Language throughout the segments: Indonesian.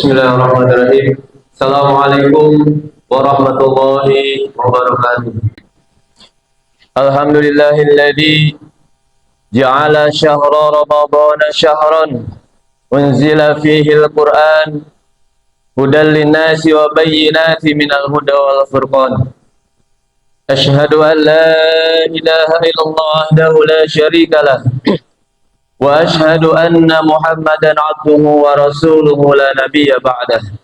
Bismillahirrahmanirrahim. Assalamualaikum warahmatullahi wabarakatuh. Alhamdulillahilladzi ja'ala syahra ramadhana syahran unzila fihi al-Qur'an hudan lin-nasi wa bayyinatin minal huda wal furqan. Asyhadu an la ilaha illallah wahdahu la syarika lah wa asyhadu anna Muhammadan abduhu wa rasuluhu la nabiyya ba'dah.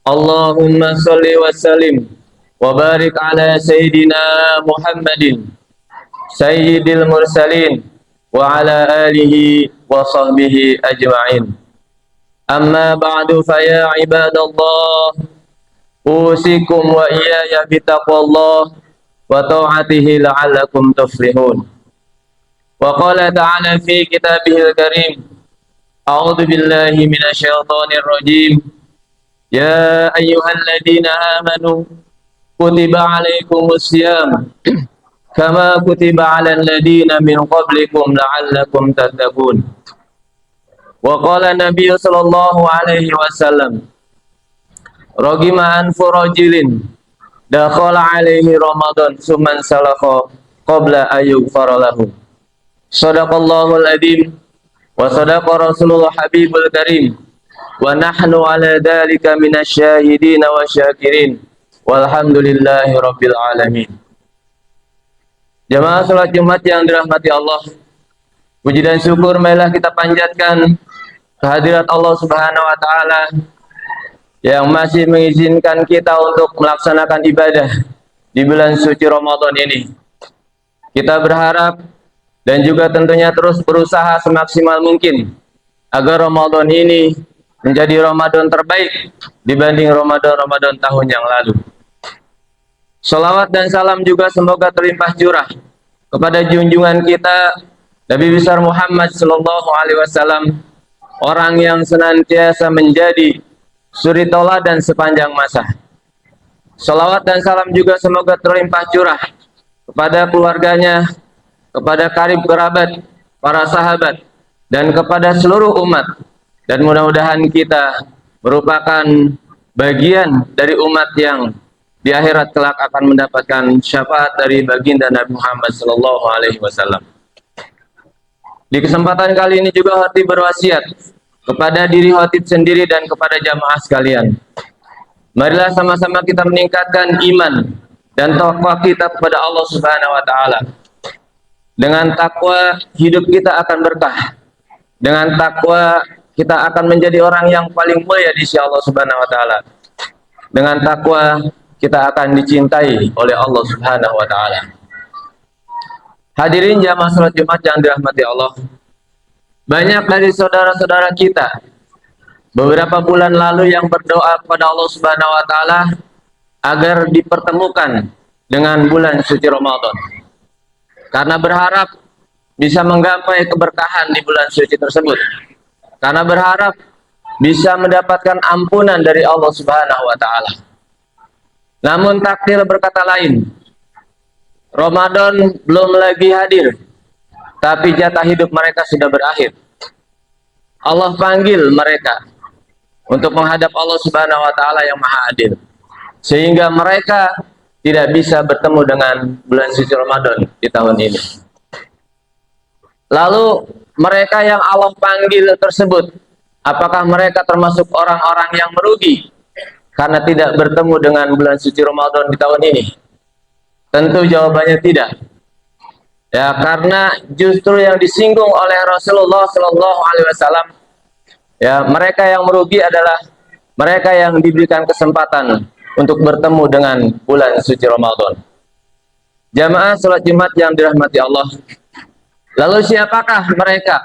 Allahumma salli wa sallim wa barik ala sayyidina Muhammadin sayyidil mursalin wa ala alihi wa sahbihi ajma'in. Amma ba'du fa ya ibadallah usikum wa iyaya bitaqwallah wa ta'atihi la'allakum tuflihun. Wa qala ta'ala fi kitabihil karim a'udzu billahi minasyaitonir rajim. Ya ayyuhalladzina amanu kutiba alaikumus syiyam kama kutiba alal ladzina min qablikum la'allakum tattaqun. Wa qala Nabi sallallahu alaihi wasallam ragima anfu rajulin dakhala alaihi ramadan summan salakha qabla ayyughfara lahu. Sadaqallahul adzim wa sadaqa rasulullah habibul karim wa nahnu ala dzalika minasyahidin wa syakirin walhamdulillahi rabbil alamin. Jamaah salat Jumat yang dirahmati Allah, puji dan syukur marilah kita panjatkan kehadirat Allah Subhanahu wa taala yang masih mengizinkan kita untuk melaksanakan ibadah di bulan suci Ramadan ini. Kita berharap dan juga tentunya terus berusaha semaksimal mungkin agar Ramadan ini menjadi Ramadan terbaik dibanding Ramadan-Ramadan tahun yang lalu. Salawat dan salam juga semoga terlimpah curah kepada junjungan kita Nabi besar Muhammad sallallahu alaihi wasallam, orang yang senantiasa menjadi suri tauladan sepanjang masa. Salawat dan salam juga semoga terlimpah curah kepada keluarganya, kepada karib kerabat, para sahabat, dan kepada seluruh umat. Dan mudah-mudahan kita merupakan bagian dari umat yang di akhirat kelak akan mendapatkan syafaat dari baginda Nabi Muhammad sallallahu alaihi wasallam. Di kesempatan kali ini juga khatib berwasiat kepada diri khatib sendiri dan kepada jamaah sekalian. Marilah sama-sama kita meningkatkan iman dan takwa kita kepada Allah Subhanahu wa taala. Dengan takwa hidup kita akan berkah. Dengan takwa kita akan menjadi orang yang paling mulia di sisi Allah Subhanahu wa taala. Dengan takwa kita akan dicintai oleh Allah Subhanahu wa taala. Hadirin jamaah salat Jumat yang dirahmati Allah. Banyak dari saudara-saudara kita beberapa bulan lalu yang berdoa kepada Allah Subhanahu wa taala agar dipertemukan dengan bulan suci Ramadan. Karena berharap bisa menggapai keberkahan di bulan suci tersebut. Karena berharap bisa mendapatkan ampunan dari Allah Subhanahu wa taala. Namun takdir berkata lain. Ramadan belum lagi hadir, tapi jatah hidup mereka sudah berakhir. Allah panggil mereka untuk menghadap Allah Subhanahu wa taala yang Maha Adil. Sehingga mereka tidak bisa bertemu dengan bulan suci Ramadan di tahun ini. Lalu mereka yang Allah panggil tersebut, apakah mereka termasuk orang-orang yang merugi karena tidak bertemu dengan bulan suci Ramadan di tahun ini? Tentu jawabannya tidak. Ya, karena justru yang disinggung oleh Rasulullah Shallallahu Alaihi Wasallam, ya, mereka yang merugi adalah mereka yang diberikan kesempatan untuk bertemu dengan bulan suci Ramadan. Jamaah salat Jumat yang dirahmati Allah. Lalu siapakah mereka?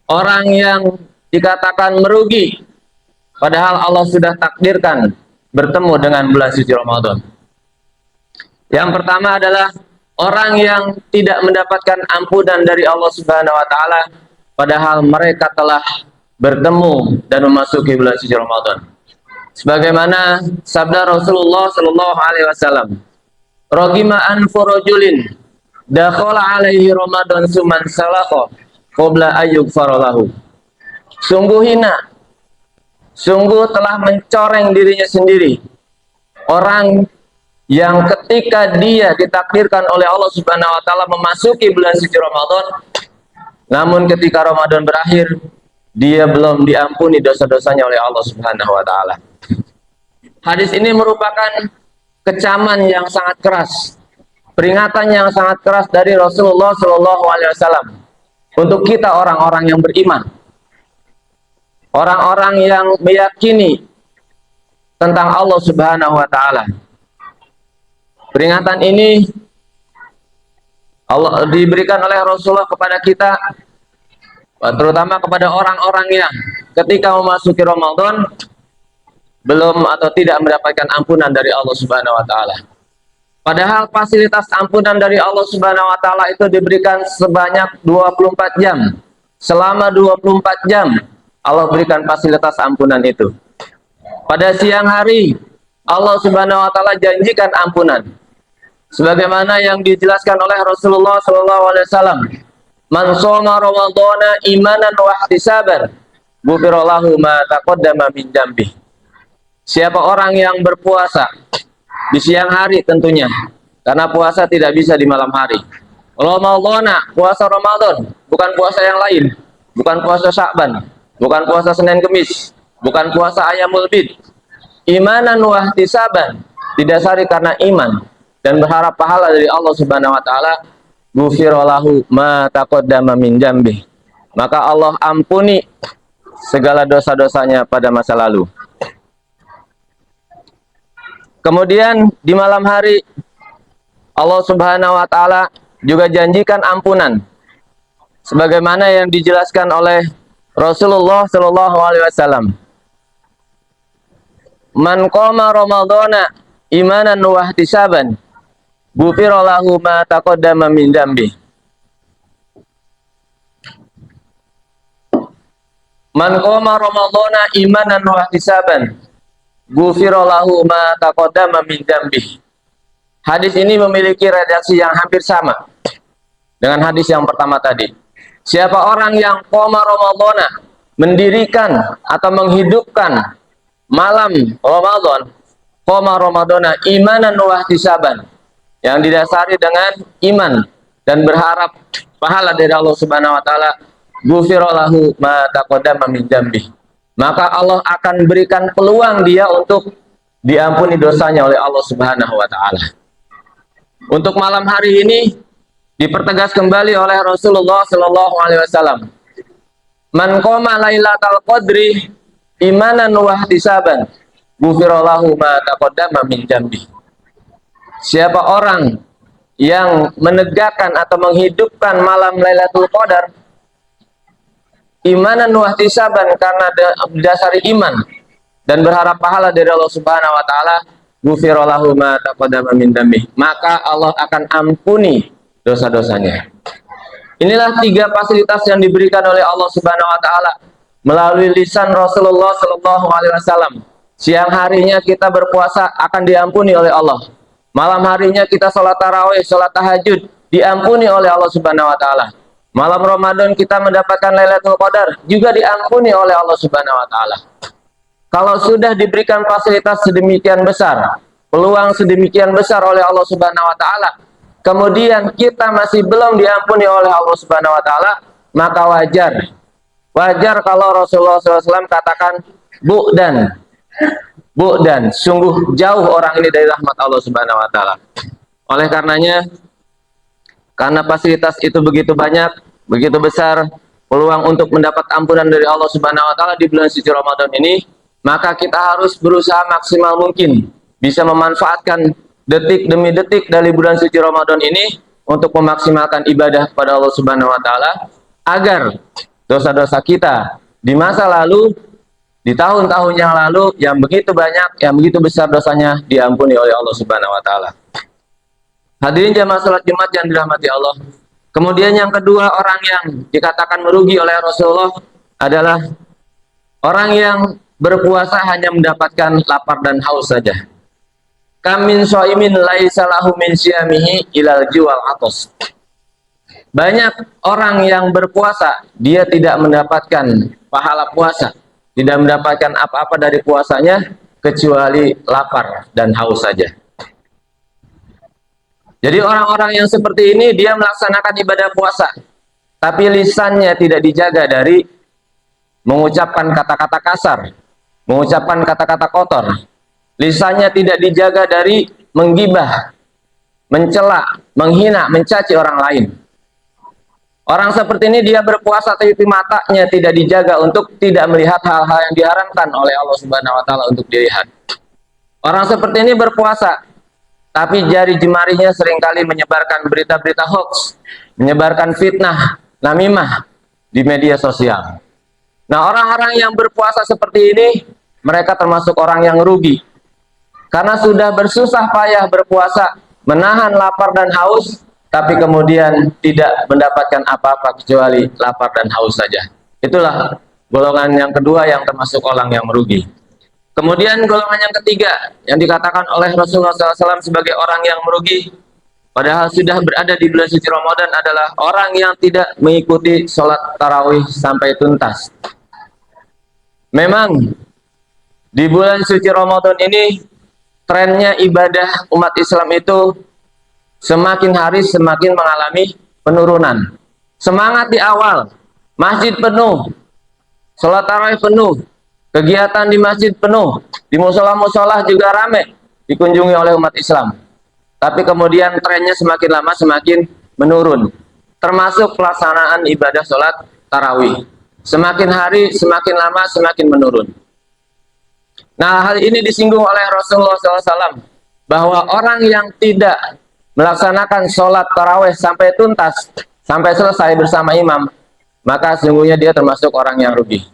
Orang yang dikatakan merugi, padahal Allah sudah takdirkan bertemu dengan bulan suci Ramadan. Yang pertama adalah orang yang tidak mendapatkan ampunan dari Allah Subhanahu wa taala, padahal mereka telah bertemu dan memasuki bulan suci Ramadan. Sebagaimana sabda Rasulullah sallallahu alaihi wasallam, "Ragima anfu rajulin dakhala alaihi Ramadan suman salakha qabla ayyughfara lahu." Sungguh hina sungguh telah mencoreng dirinya sendiri. Orang yang ketika dia ditakdirkan oleh Allah Subhanahu wa taala memasuki bulan suci Ramadan, namun ketika Ramadan berakhir, dia belum diampuni dosa-dosanya oleh Allah Subhanahu wa taala. Hadis ini merupakan kecaman yang sangat keras, peringatan yang sangat keras dari Rasulullah Shallallahu alaihi wasallam untuk kita orang-orang yang beriman. Orang-orang yang meyakini tentang Allah Subhanahu wa taala. Peringatan ini Allah diberikan oleh Rasulullah kepada kita, terutama kepada orang-orang yang ketika memasuki Ramadan belum atau tidak mendapatkan ampunan dari Allah Subhanahu wa taala. Padahal fasilitas ampunan dari Allah Subhanahu wa taala itu diberikan sebanyak 24 jam. Selama 24 jam Allah berikan fasilitas ampunan itu. Pada siang hari Allah Subhanahu wa taala janjikan ampunan. Sebagaimana yang dijelaskan oleh Rasulullah sallallahu alaihi wasallam, "Man shoma ramadhana imanan wa ihtisaban, ghufira lahu ma taqaddama min dzambi." Siapa orang yang berpuasa di siang hari tentunya, karena puasa tidak bisa di malam hari. Ramadhana, puasa Ramadan, bukan puasa yang lain, bukan puasa Sya'ban, bukan puasa Senin Kemis, bukan puasa Ayyamul Bid. Imanan wa ihtisaban, didasari karena iman dan berharap pahala dari Allah Subhanahu wa taala, ghufira lahu ma taqaddama min dzambi. Maka Allah ampuni segala dosa-dosanya pada masa lalu. Kemudian di malam hari Allah Subhanahu wa taala juga janjikan ampunan sebagaimana yang dijelaskan oleh Rasulullah sallallahu alaihi wasallam. Man qama ramadhana imanan wa ihtisaban, ghufira lahu ma taqaddama min dzambi. Man qama ramadhana imanan wa ihtisaban, ghufira lahu ma taqaddama min dzambi. Hadis ini memiliki redaksi yang hampir sama dengan hadis yang pertama tadi. Siapa orang yang qama ramadhana, mendirikan atau menghidupkan malam Ramadan, qama ramadhana imanan wa ihtisaban, yang didasari dengan iman dan berharap pahala dari Allah Subhanahu wa taala, ghufira lahu ma taqaddama min dzambi. Maka Allah akan berikan peluang dia untuk diampuni dosanya oleh Allah Subhanahu wa taala. Untuk malam hari ini dipertegas kembali oleh Rasulullah sallallahu alaihi wasallam. Man qama lailatal qadri imanan wa ihtisaban, ghufira lahu ma taqaddama min dzambi. Siapa orang yang menegakkan atau menghidupkan malam Lailatul Qadar imanan wa ihtisaban, karena dasari iman dan berharap pahala dari Allah Subhanahu wa taala, ghufira lahu ma taqaddama min dzambi, maka Allah akan ampuni dosa-dosanya. Inilah tiga fasilitas yang diberikan oleh Allah Subhanahu wa taala melalui lisan Rasulullah sallallahu alaihi wasallam. Siang harinya kita berpuasa akan diampuni oleh Allah. Malam harinya kita sholat tarawih, sholat tahajud, diampuni oleh Allah Subhanahu wa taala. Malam Ramadan kita mendapatkan Lailatul Qadar, juga diampuni oleh Allah Subhanahu wa taala. Kalau sudah diberikan fasilitas sedemikian besar, peluang sedemikian besar oleh Allah Subhanahu wa taala, kemudian kita masih belum diampuni oleh Allah Subhanahu wa taala, maka wajar kalau Rasulullah SAW katakan bu'dan, sungguh jauh orang ini dari rahmat Allah Subhanahu wa taala. Oleh karenanya, karena fasilitas itu begitu banyak, begitu besar, peluang untuk mendapat ampunan dari Allah Subhanahu wa taala di bulan suci Ramadan ini, maka kita harus berusaha maksimal mungkin bisa memanfaatkan detik demi detik dari bulan suci Ramadan ini untuk memaksimalkan ibadah kepada Allah Subhanahu wa taala, agar dosa-dosa kita di masa lalu, di tahun-tahun yang lalu yang begitu banyak, yang begitu besar dosanya, diampuni oleh Allah Subhanahu wa taala. Hadirin jamaah salat Jumat yang dirahmati Allah. Kemudian yang kedua, orang yang dikatakan merugi oleh Rasulullah adalah orang yang berpuasa hanya mendapatkan lapar dan haus saja. Kamin shaimin laisa lahu min siyamihi ilal juwal atos. Banyak orang yang berpuasa, dia tidak mendapatkan pahala puasa, tidak mendapatkan apa-apa dari puasanya kecuali lapar dan haus saja. Jadi orang-orang yang seperti ini dia melaksanakan ibadah puasa, tapi lisannya tidak dijaga dari mengucapkan kata-kata kasar, mengucapkan kata-kata kotor. Lisannya tidak dijaga dari menggibah, mencela, menghina, mencaci orang lain. Orang seperti ini dia berpuasa tapi matanya tidak dijaga untuk tidak melihat hal-hal yang diharamkan oleh Allah Subhanahu wa taala untuk dilihat. Orang seperti ini berpuasa tapi jari jemarinya seringkali menyebarkan berita-berita hoax, menyebarkan fitnah, namimah di media sosial. Nah, orang-orang yang berpuasa seperti ini, mereka termasuk orang yang rugi. Karena sudah bersusah payah berpuasa, menahan lapar dan haus, tapi kemudian tidak mendapatkan apa-apa kecuali lapar dan haus saja. Itulah golongan yang kedua yang termasuk orang yang merugi. Kemudian golongan yang ketiga yang dikatakan oleh Rasulullah SAW sebagai orang yang merugi, padahal sudah berada di bulan suci Ramadan, adalah orang yang tidak mengikuti sholat tarawih sampai tuntas. Memang di bulan suci Ramadan ini trennya ibadah umat Islam itu semakin hari semakin mengalami penurunan. Semangat di awal, masjid penuh, sholat tarawih penuh, kegiatan di masjid penuh, di musola-musola juga ramai dikunjungi oleh umat Islam. Tapi kemudian trennya semakin lama semakin menurun, termasuk pelaksanaan ibadah sholat tarawih. Semakin hari semakin lama semakin menurun. Nah, hal ini disinggung oleh Rasulullah SAW, bahwa orang yang tidak melaksanakan sholat tarawih sampai tuntas, sampai selesai bersama imam, maka sesungguhnya dia termasuk orang yang rugi.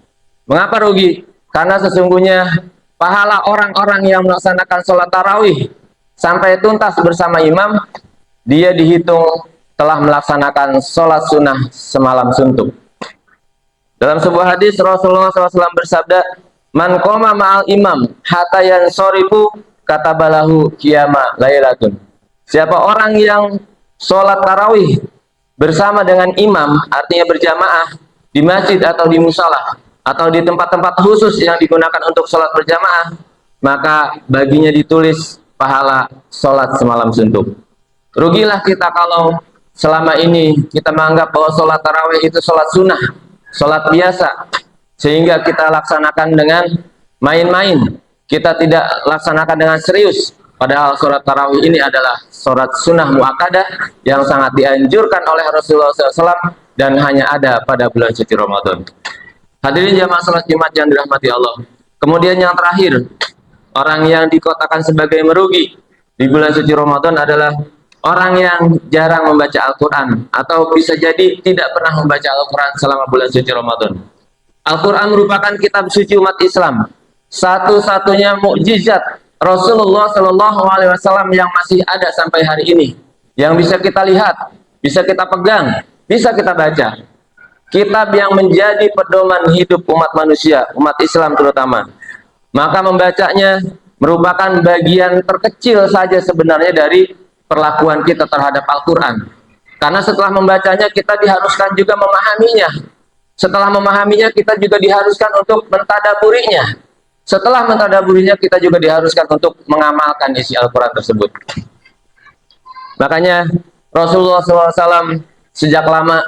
Mengapa rugi? Karena sesungguhnya pahala orang-orang yang melaksanakan sholat tarawih sampai tuntas bersama imam, dia dihitung telah melaksanakan sholat sunnah semalam suntuk. Dalam sebuah hadis Rasulullah SAW bersabda, "Man qoma ma'al imam hatta yansorifu katabalahu qiyama lailatun." Siapa orang yang sholat tarawih bersama dengan imam, artinya berjamaah di masjid atau di musalah atau di tempat-tempat khusus yang digunakan untuk sholat berjamaah, maka baginya ditulis pahala sholat semalam suntuk. Rugilah kita kalau selama ini kita menganggap bahwa sholat tarawih itu sholat sunnah, sholat biasa, sehingga kita laksanakan dengan main-main, kita tidak laksanakan dengan serius. Padahal sholat tarawih ini adalah sholat sunnah muakkadah yang sangat dianjurkan oleh Rasulullah SAW dan hanya ada pada bulan suci Ramadan. Hadirin jamaah sholat Jumat yang dirahmati Allah. Kemudian yang terakhir, orang yang dikotakan sebagai merugi di bulan suci Ramadan adalah orang yang jarang membaca Al-Quran, atau bisa jadi tidak pernah membaca Al-Quran selama bulan suci Ramadan. Al-Quran merupakan kitab suci umat Islam, satu-satunya mukjizat Rasulullah SAW yang masih ada sampai hari ini, yang bisa kita lihat, bisa kita pegang, bisa kita baca. Kitab yang menjadi pedoman hidup umat manusia, umat Islam terutama. Maka membacanya merupakan bagian terkecil saja sebenarnya dari perlakuan kita terhadap Al-Quran. Karena setelah membacanya kita diharuskan juga memahaminya. Setelah memahaminya kita juga diharuskan untuk mentadaburinya. Setelah mentadaburinya kita juga diharuskan untuk mengamalkan isi Al-Quran tersebut. Makanya Rasulullah SAW sejak lama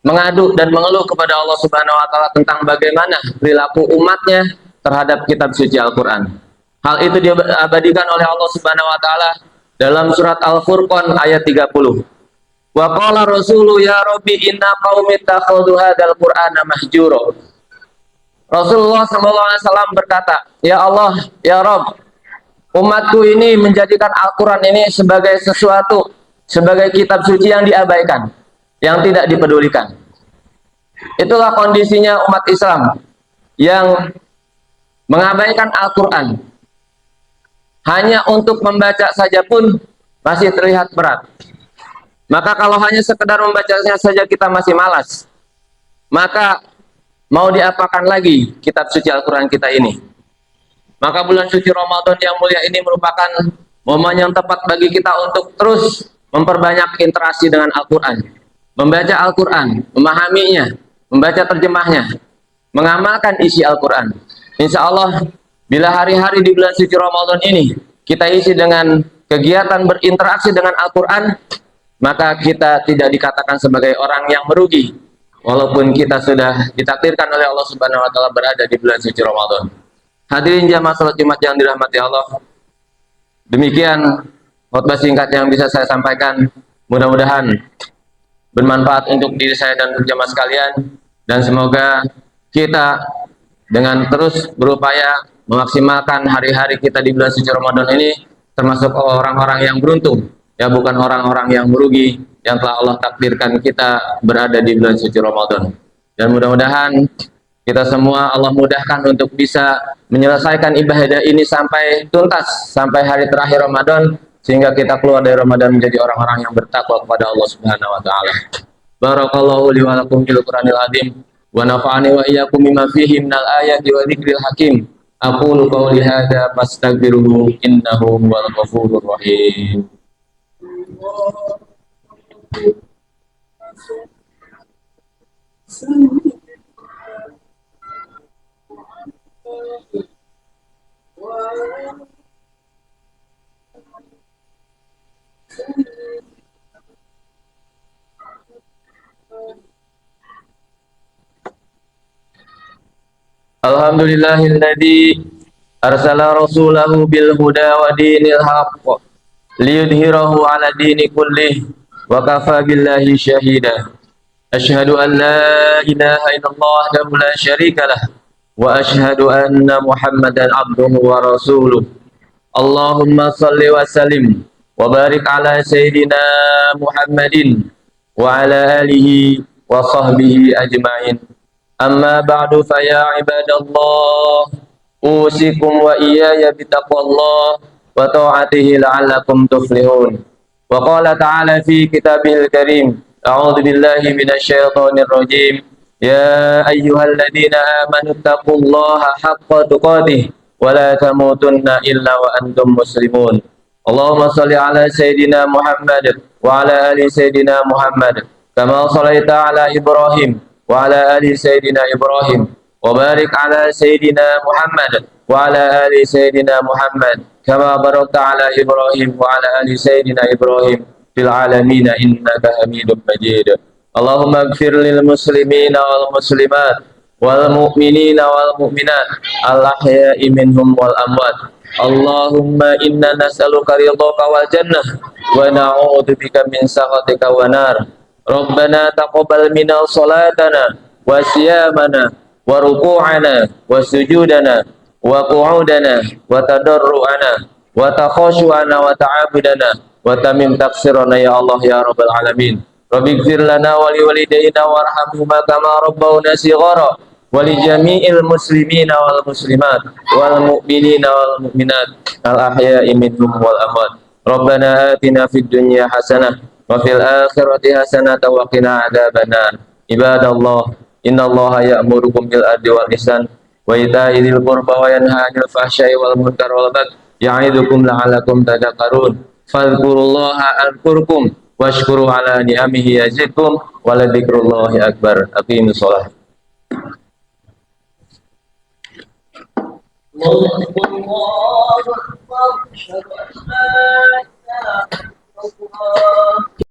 mengadu dan mengeluh kepada Allah Subhanahu wa taala tentang bagaimana perilaku umatnya terhadap kitab suci Al-Quran. Hal itu diabadikan oleh Allah Subhanahu wa taala dalam surat Al-Furqan ayat 30. Wa qala rasulu ya rabbi inna qaumi ittakhadhu hadzal qur'ana mahjura. Rasulullah SAW berkata, "Ya Allah, ya Rabb, umatku ini menjadikan Al-Quran ini sebagai sesuatu, sebagai kitab suci yang diabaikan, yang tidak dipedulikan." Itulah kondisinya umat Islam yang mengabaikan Al-Quran. Hanya untuk membaca saja pun masih terlihat berat. Maka kalau hanya sekedar membacanya saja kita masih malas, maka mau diapakan lagi kitab suci Al-Quran kita ini? Maka bulan suci Ramadan yang mulia ini merupakan momen yang tepat bagi kita untuk terus memperbanyak interaksi dengan Al-Quran, membaca Al-Quran, memahaminya, membaca terjemahnya. mengamalkan isi Al-Quran. Insya Allah, bila hari-hari di bulan suci Ramadan ini kita isi dengan kegiatan berinteraksi dengan Al-Quran, maka kita tidak dikatakan sebagai orang yang merugi, walaupun kita sudah ditakdirkan oleh Allah Subhanahu Wa Taala berada di bulan suci Ramadan. Hadirin jamaah salat Jumat yang dirahmati Allah, demikian khotbah singkat yang bisa saya sampaikan. Mudah-mudahan bermanfaat untuk diri saya dan jamaah sekalian, dan semoga kita dengan terus berupaya memaksimalkan hari-hari kita di bulan suci Ramadan ini termasuk orang-orang yang beruntung, ya, bukan orang-orang yang merugi yang telah Allah takdirkan kita berada di bulan suci Ramadan. Dan mudah-mudahan kita semua Allah mudahkan untuk bisa menyelesaikan ibadah ini sampai tuntas, sampai hari terakhir Ramadan, sehingga kita keluar dari Ramadan menjadi orang-orang yang bertakwa kepada Allah Subhanahu wa taala. Barakallahu li wa lakum fil Qur'anil azim wa nafa'ani wa iyyakum bima fihi minal ayati wa dzikril hakim. Aqulu qawli hadza fastaghfiruhu innahu huwal ghafurur rahim. Alhamdulillahilladzi arsala rasulahu bil huda wa dinil haqq liyudhhirahu ala dini kullih wa kafa billahi syahida. Asyhadu an la ilaha illallah wahdahu la syarika lah wa asyhadu anna Muhammadan abduhu wa rasuluh. Allahumma salli wa sallim wa barik ala sayyidina Muhammadin wa ala alihi wa sahbihi ajma'in. Amma ba'du fa ya ibadallah, usikum wa iyaya bitaqwallah wa ta'atihi la'allakum tuflihun. Wa qala ta'ala fi kitabihil karim, a'udzu billahi minasyaitonir rajim, ya ayyuhalladzina amanu taqullaha haqqa tuqatih wa la tamutunna illa wa antum muslimun. Allahumma shalli ala sayyidina Muhammad wa ala ali sayyidina Muhammad kama shallaita ala Ibrahim wa ala ali sayyidina Ibrahim wa barik ala sayyidina Muhammad wa ala ali sayyidina Muhammad kama barakta ala Ibrahim wa ala ali sayyidina Ibrahim fil alamin innaka Hamidum Majid. Allahumma ighfir lil muslimina wal muslimat wal mu'minina wal mu'minat al ahya'i minhum wal amwat. Allahumma inna nas'aluka ridhaka wal jannah wa na'udzubika min sakhatika wa nar. Rabbana taqabbal minna salatana wa siyamana wa ruku'ana wa sujudana wa qu'udana wa tadarru'ana wa takhashu'ana wa ta'abudana wa tamim taqsirana ya Allah ya rabbal alamin. Rabbighfir lana wa liwalidayna warhamhuma kama rabbawna shighara wa li jami'il muslimina wal muslimat wal mu'minina wal mu'minat al ahya'i minhum wal amwat. Rabbana atina fid dunya hasanah wa fil akhirati hasanatan wa qina adzabannar. Ibadallah, innallaha ya'murukum bil adli wal ihsan wa ita'i dzil qurba wa yanha 'anil fahsya'i wal munkar wal baghi ya'idukum la'allakum tadhakkarun. Fadhkurullaha adhkurkum washkuru ala ni'amihi yazidkum wa ladzikrullahi akbar. Aqimus shalah. Allahu akbar.